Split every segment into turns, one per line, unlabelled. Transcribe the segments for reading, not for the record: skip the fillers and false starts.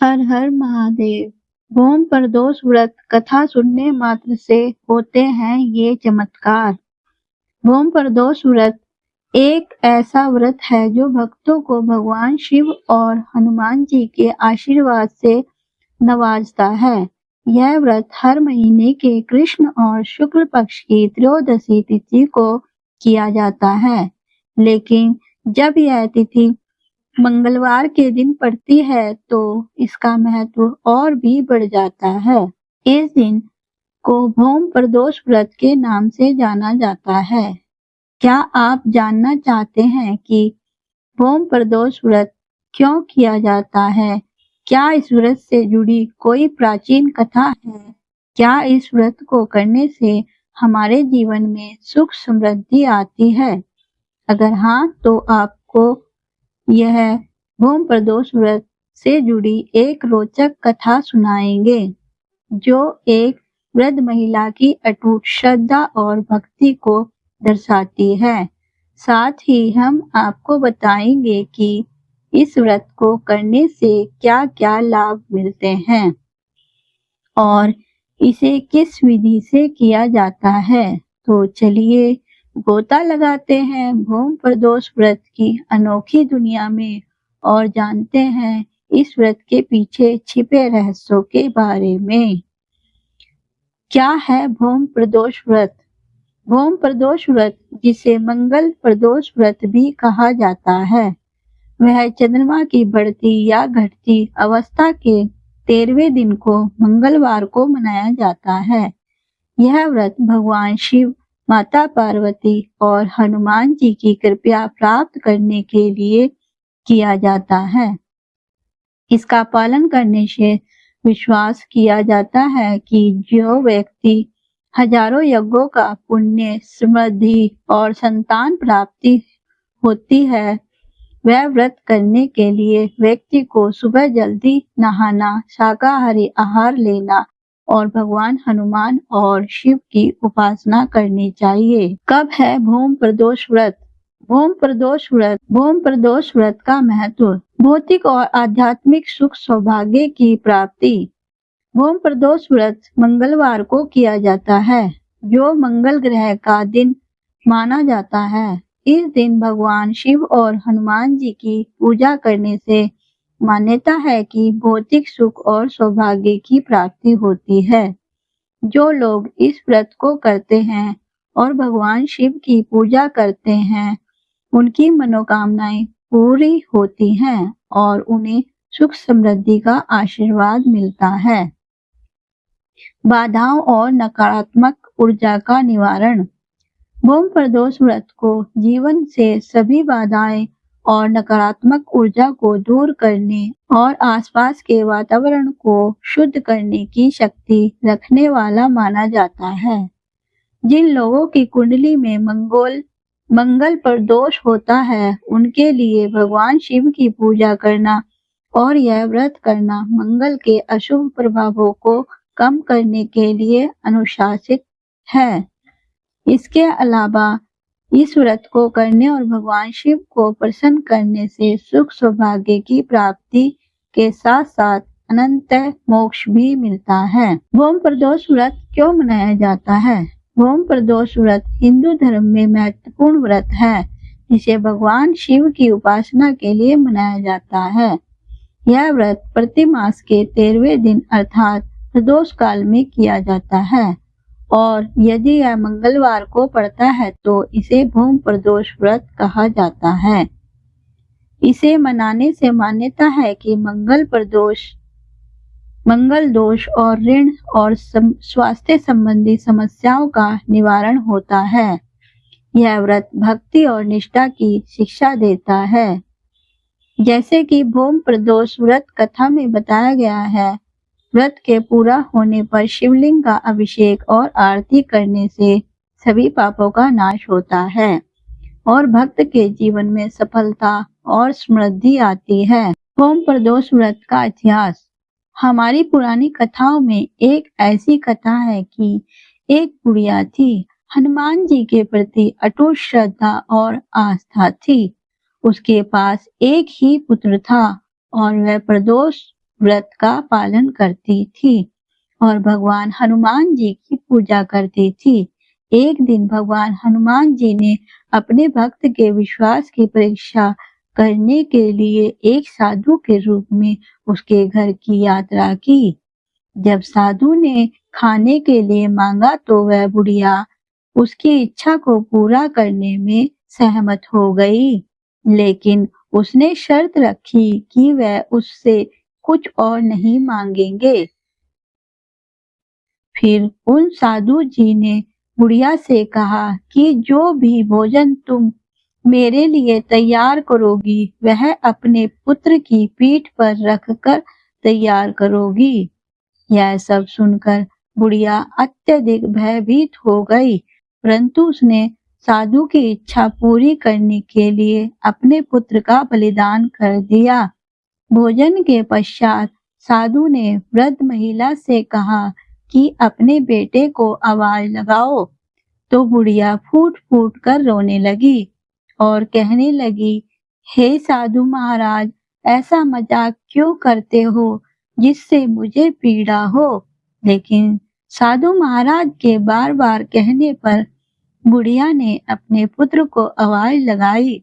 हर हर महादेव। भोम प्रदोष व्रत कथा सुनने मात्र से होते हैं ये चमत्कार। भोम प्रदोष व्रत एक ऐसा व्रत है जो भक्तों को भगवान शिव और हनुमान जी के आशीर्वाद से नवाजता है। यह व्रत हर महीने के कृष्ण और शुक्ल पक्ष की त्रयोदशी तिथि को किया जाता है, लेकिन जब यह तिथि मंगलवार के दिन पड़ती है तो इसका महत्व और भी बढ़ जाता है। इस दिन को भोम प्रदोष व्रत के नाम से जाना जाता है। क्या आप जानना चाहते हैं कि भोम प्रदोष व्रत क्यों किया जाता है? क्या इस व्रत से जुड़ी कोई प्राचीन कथा है? क्या इस व्रत को करने से हमारे जीवन में सुख समृद्धि आती है? अगर हाँ, तो आपको यह भोम प्रदोष व्रत से जुड़ी एक रोचक कथा सुनाएंगे, जो एक वृद्ध महिला की अटूट श्रद्धा और भक्ति को दर्शाती है। साथ ही हम आपको बताएंगे कि इस व्रत को करने से क्या-क्या लाभ मिलते हैं और इसे किस विधि से किया जाता है। तो चलिए गोता लगाते हैं भोम प्रदोष व्रत की अनोखी दुनिया में और जानते हैं इस व्रत के पीछे छिपे रहस्यों के बारे में। क्या है भोम प्रदोष व्रत? भोम प्रदोष व्रत, जिसे मंगल प्रदोष व्रत भी कहा जाता है, वह चंद्रमा की बढ़ती या घटती अवस्था के 13वें दिन को मंगलवार को मनाया जाता है। यह व्रत भगवान शिव, माता पार्वती और हनुमान जी की कृपा प्राप्त करने के लिए किया जाता है। इसका पालन करने से विश्वास किया जाता है कि जो व्यक्ति हजारों यज्ञों का पुण्य, समृद्धि और संतान प्राप्ति होती है, वह व्रत करने के लिए व्यक्ति को सुबह जल्दी नहाना, शाकाहारी आहार लेना और भगवान हनुमान और शिव की उपासना करनी चाहिए। कब है भोम प्रदोष व्रत? भोम प्रदोष व्रत का महत्व। भौतिक और आध्यात्मिक सुख सौभाग्य की प्राप्ति। भोम प्रदोष व्रत मंगलवार को किया जाता है, जो मंगल ग्रह का दिन माना जाता है। इस दिन भगवान शिव और हनुमान जी की पूजा करने से मान्यता है कि भौतिक सुख और सौभाग्य की प्राप्ति होती है। जो लोग इस व्रत को करते हैं और भगवान शिव की पूजा करते हैं, उनकी मनोकामनाएं पूरी होती हैं और उन्हें सुख समृद्धि का आशीर्वाद मिलता है। बाधाओं और नकारात्मक ऊर्जा का निवारण। भोम प्रदोष व्रत को जीवन से सभी बाधाएं और नकारात्मक ऊर्जा को दूर करने और आसपास के वातावरण को शुद्ध करने की शक्ति रखने वाला माना जाता है। जिन लोगों की कुंडली में मंगल पर दोष होता है, उनके लिए भगवान शिव की पूजा करना और यह व्रत करना मंगल के अशुभ प्रभावों को कम करने के लिए अनुशासित है। इसके अलावा इस व्रत को करने और भगवान शिव को प्रसन्न करने से सुख सौभाग्य की प्राप्ति के साथ साथ अनंत मोक्ष भी मिलता है। भोम प्रदोष व्रत क्यों मनाया जाता है? भोम प्रदोष व्रत हिंदू धर्म में महत्वपूर्ण व्रत है, जिसे भगवान शिव की उपासना के लिए मनाया जाता है। यह व्रत प्रति मास के 13वें दिन अर्थात प्रदोष काल में किया जाता है और यदि यह मंगलवार को पड़ता है तो इसे भोम प्रदोष व्रत कहा जाता है। इसे मनाने से मान्यता है कि मंगल दोष और ऋण और स्वास्थ्य संबंधी समस्याओं का निवारण होता है। यह व्रत भक्ति और निष्ठा की शिक्षा देता है। जैसे कि भोम प्रदोष व्रत कथा में बताया गया है, व्रत के पूरा होने पर शिवलिंग का अभिषेक और आरती करने से सभी पापों का नाश होता है और भक्त के जीवन में सफलता और समृद्धि आती है। भोम प्रदोष व्रत का इतिहास। हमारी पुरानी कथाओं में एक ऐसी कथा है कि एक बुढ़िया थी। हनुमान जी के प्रति अटूट श्रद्धा और आस्था थी। उसके पास एक ही पुत्र था और वह प्रदोष व्रत का पालन करती थी और भगवान हनुमान जी की पूजा करती थी। एक दिन भगवान हनुमान जी ने अपने भक्त के विश्वास की परीक्षा करने के लिए एक साधु के रूप में उसके घर की यात्रा की। जब साधु ने खाने के लिए मांगा तो वह बुढ़िया उसकी इच्छा को पूरा करने में सहमत हो गई, लेकिन उसने शर्त रखी कि वह उससे कुछ और नहीं मांगेंगे। फिर उन साधु जी ने बुढ़िया से कहा कि जो भी भोजन तुम मेरे लिए तैयार करोगी वह अपने पुत्र की पीठ पर रखकर तैयार करोगी। यह सब सुनकर बुढ़िया अत्यधिक भयभीत हो गई, परंतु उसने साधु की इच्छा पूरी करने के लिए अपने पुत्र का बलिदान कर दिया। भोजन के पश्चात साधु ने वृद्ध महिला से कहा कि अपने बेटे को आवाज लगाओ, तो बुढ़िया फूट फूट कर रोने लगी और कहने लगी, हे साधु महाराज, ऐसा मजाक क्यों करते हो जिससे मुझे पीड़ा हो। लेकिन साधु महाराज के बार बार कहने पर बुढ़िया ने अपने पुत्र को आवाज लगाई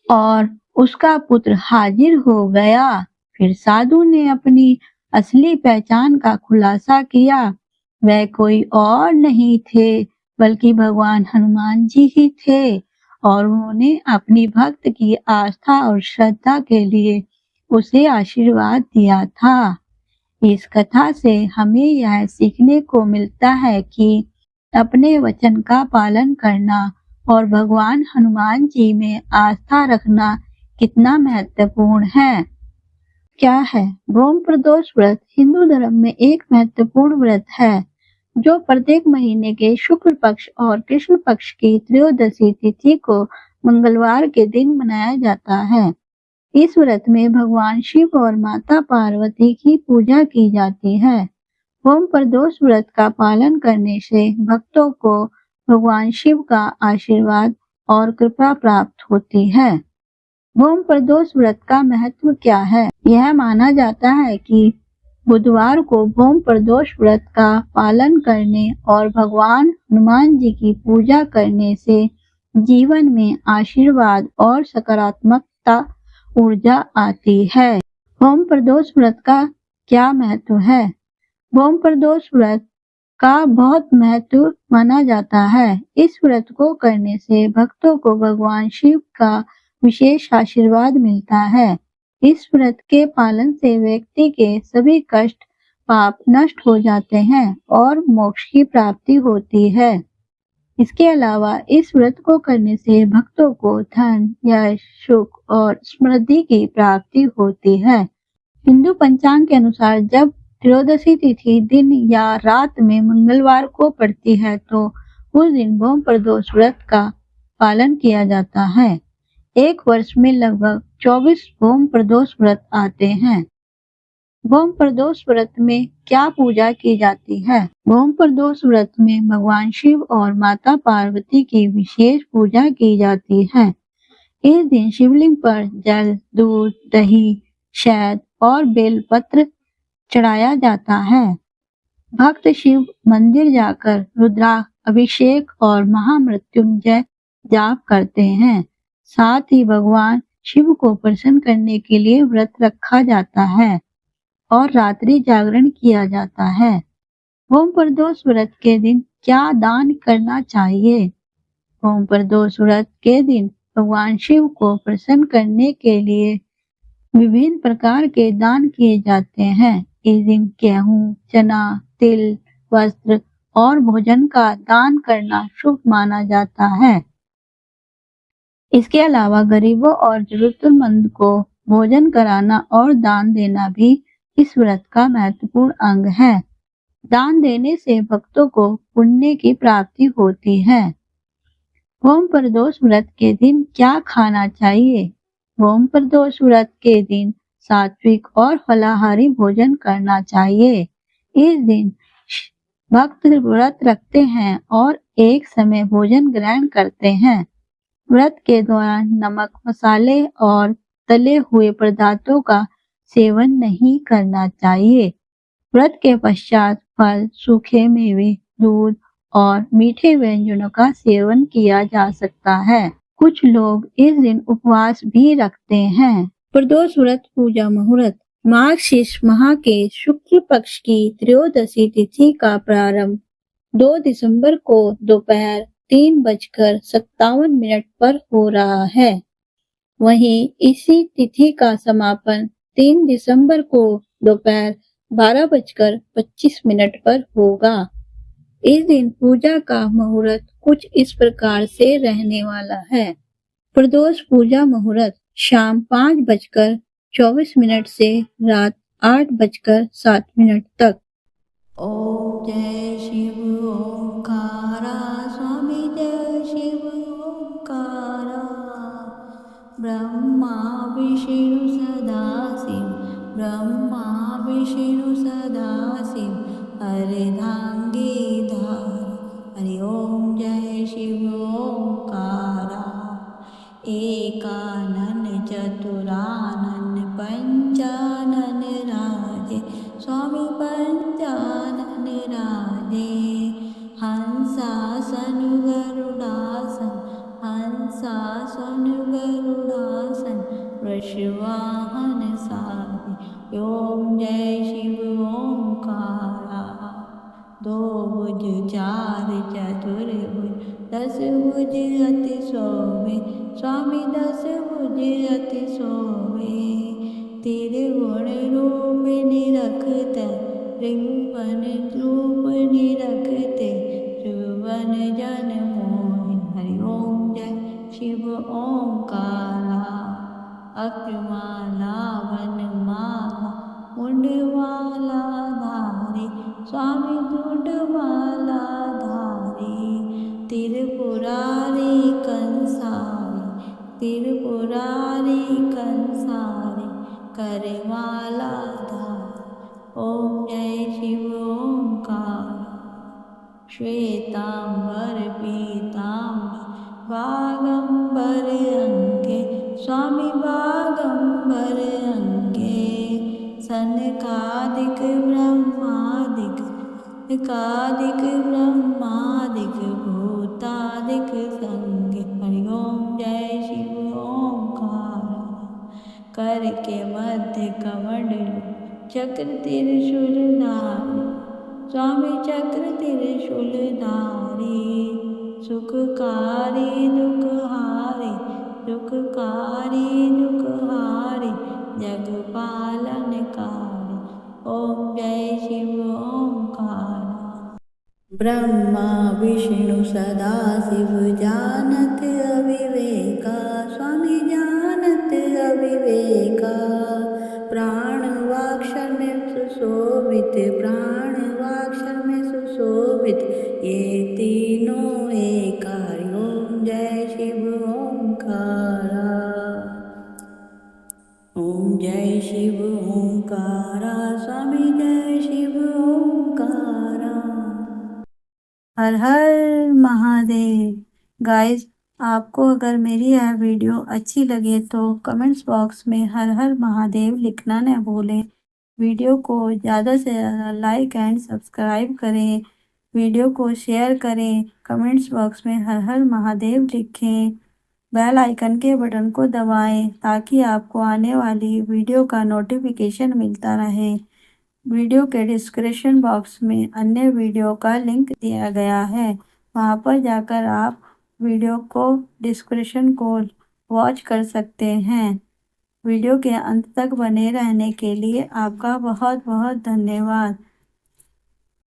और उसका पुत्र हाजिर हो गया। फिर साधु ने अपनी असली पहचान का खुलासा किया। वह कोई और नहीं थे बल्कि भगवान हनुमान जी ही थे और उन्होंने अपनी भक्त की आस्था और श्रद्धा के लिए उसे आशीर्वाद दिया था। इस कथा से हमें यह सीखने को मिलता है कि अपने वचन का पालन करना और भगवान हनुमान जी में आस्था रखना कितना महत्वपूर्ण है। क्या है भौम प्रदोष व्रत? हिंदू धर्म में एक महत्वपूर्ण व्रत है जो प्रत्येक महीने के शुक्ल पक्ष और कृष्ण पक्ष की त्रयोदशी तिथि को मंगलवार के दिन मनाया जाता है। इस व्रत में भगवान शिव और माता पार्वती की पूजा की जाती है। भौम प्रदोष व्रत का पालन करने से भक्तों को भगवान शिव का आशीर्वाद और कृपा प्राप्त होती है। भौम प्रदोष व्रत का महत्व क्या है? यह माना जाता है कि बुधवार को भौम प्रदोष व्रत का पालन करने और भगवान हनुमान जी की पूजा करने से जीवन में आशीर्वाद और सकारात्मकता ऊर्जा आती है। भौम प्रदोष व्रत का क्या महत्व है? भौम प्रदोष व्रत का बहुत महत्व माना जाता है। इस व्रत को करने से भक्तों को भगवान शिव का विशेष आशीर्वाद मिलता है। इस व्रत के पालन से व्यक्ति के सभी कष्ट पाप नष्ट हो जाते हैं और मोक्ष की प्राप्ति होती है। इसके अलावा इस व्रत को करने से भक्तों को धन, यश, सुख और समृद्धि की प्राप्ति होती है। हिंदू पंचांग के अनुसार जब त्रयोदशी तिथि दिन या रात में मंगलवार को पड़ती है तो उस दिन भौम प्रदोष व्रत का पालन किया जाता है। एक वर्ष में लगभग 24 भौम प्रदोष व्रत आते हैं। भौम प्रदोष व्रत में क्या पूजा की जाती है? भौम प्रदोष व्रत में भगवान शिव और माता पार्वती की विशेष पूजा की जाती है। इस दिन शिवलिंग पर जल, दूध, दही, शहद और बेलपत्र चढ़ाया जाता है। भक्त शिव मंदिर जाकर रुद्राक्ष अभिषेक और महामृत्युंजय जाप करते हैं। साथ ही भगवान शिव को प्रसन्न करने के लिए व्रत रखा जाता है और रात्रि जागरण किया जाता है। भौम प्रदोष व्रत के दिन क्या दान करना चाहिए? भौम प्रदोष व्रत के दिन भगवान शिव को प्रसन्न करने के लिए विभिन्न प्रकार के दान किए जाते हैं। इस दिन गेहूं, चना, तिल, वस्त्र और भोजन का दान करना शुभ माना जाता है। इसके अलावा गरीबों और जरूरतमंद को भोजन कराना और दान देना भी इस व्रत का महत्वपूर्ण अंग है। दान देने से भक्तों को पुण्य की प्राप्ति होती है। भौम प्रदोष व्रत के दिन क्या खाना चाहिए? भौम प्रदोष व्रत के दिन सात्विक और फलाहारी भोजन करना चाहिए। इस दिन भक्त व्रत रखते हैं और एक समय भोजन ग्रहण करते हैं। व्रत के दौरान नमक, मसाले और तले हुए पदार्थों का सेवन नहीं करना चाहिए। व्रत के पश्चात फल, सूखे मेवे, दूध और मीठे व्यंजनों का सेवन किया जा सकता है। कुछ लोग इस दिन उपवास भी रखते हैं। प्रदोष व्रत पूजा मुहूर्त। मार्गशीर्ष माह के शुक्ल पक्ष की त्रयोदशी तिथि का प्रारंभ 2 दिसंबर को दोपहर 3:57 पर हो रहा है। वहीं इसी तिथि का समापन 3 दिसंबर को दोपहर 12:25 पर होगा। इस दिन पूजा का मुहूर्त कुछ इस प्रकार से रहने वाला है। प्रदोष पूजा मुहूर्त शाम 5:24 से रात 8:07 तक।
ओम जय शिव ओंकारा स्वामी जय शिव ओंकारा ब्रह्मा विष्णु सदाशिव ब्रह्मा विष्णु सदाशिव अर्धांगी धारा हरि ओम जय शिव ओंकारा एकानन चतुरानन पंचानन राजे स्वामी पंचानन राजे हंसासन गरुडासन हंसासन गरुडासन वृषवाहन साजे ओम जय शिव ओंकारा 2 भुज 4 चतुर्भुज 10 भुज अति शोभे स्वामी 10 भुज अति शोभे त्रिगुण रूप निरखते त्रिभुवन रूप निरखते त्रिभुवन जन मोहि हरि ओम जय शिव ओंकारा अक्षमाला वनमाला मुंडमाला धारी स्वामी मुंडमाला धारी त्रिपुरारी कंसारी त्रिपुरारी कंसारी करमाला धारी ओम जय शिव ओंकारा श्वेतांबर पीतांबर बागंबर अंगे स्वामी बागंबर अंगे सनकादिक ब्रह्मादिक कादिक ब्रह्मादिक भूतादिक संगे हरि ओम जय शिव ओंकारा कर के मध्य कमंडलु चक्र त्रिशूलधारी स्वामी चक्र त्रिशूलधारी सुखकारी दुखहारी दुखकारी दुखहारी जगपालनकारी ओम जय शिव ओंकारा ब्रह्मा विष्णु सदाशिव जानत अविवेका स्वामी जानत अविवेका प्राणवाक्षर में सुशोभित प्राण वाक्षर में सुशोभित ये तीनों एकार ओम जय शिव ओंकारा ओम जय शिव ओंकारा स्वामी जय शिव ओंकारा हर हर महादेव। गाइस, आपको अगर मेरी यह वीडियो अच्छी लगे तो कमेंट्स बॉक्स में हर हर महादेव लिखना न भूलें। वीडियो को ज़्यादा से ज़्यादा लाइक एंड सब्सक्राइब करें, वीडियो को शेयर करें, कमेंट्स बॉक्स में हर हर महादेव लिखें, बेल आइकन के बटन को दबाएं ताकि आपको आने वाली वीडियो का नोटिफिकेशन मिलता रहे। वीडियो के डिस्क्रिप्शन बॉक्स में अन्य वीडियो का लिंक दिया गया है, वहां पर जाकर आप वीडियो को डिस्क्रिप्शन को वॉच कर सकते हैं। वीडियो के अंत तक बने रहने के लिए आपका बहुत बहुत धन्यवाद।